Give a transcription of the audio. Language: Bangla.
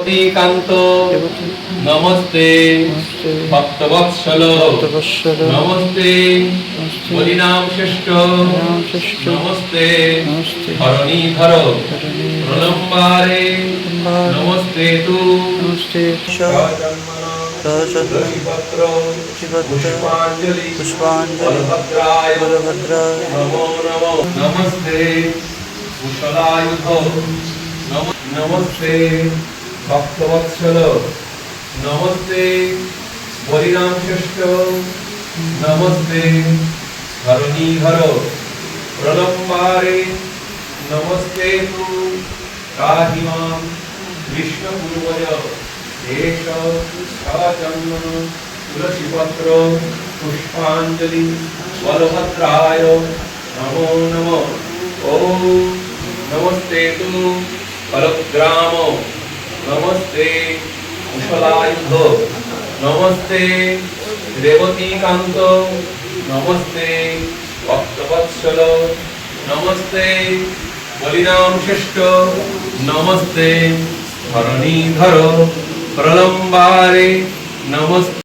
দেবতীকান্ত নমস্তে ভক্তবৎসল নমস্তে বলিনাম শ্রেষ্ঠ নমস্তে ধরণীধর প্রলম্বারে নমস্তে তু তুলসীপত্র পুষ্পাঞ্জলি বলভদ্রায় নমো নমো নমস্তে কুশলায়ুধ নমস্তে ভক্তবৎসল নমস্তে বলিরাম শ্রেষ্ঠ নমস্তে ধরণীধর প্রলম্বারে নমস্তে তু রাহিমাম বিষ্ণুপূর্বজ দেশ সচন্দন তুলসীপত্র পুষ্পাঞ্জলি বলভদ্রায় নমো নমো ওম নমস্তে তু ফলগ্রাম নমস্তে কুশলায়ুধ নমস্তে দেবতীকান্ত নমস্তে ভক্তবৎসল নমস্তে বলিরাম শ্রেষ্ঠ নমস্তে ধরণীধর প্রলম্বারে নমস্তে।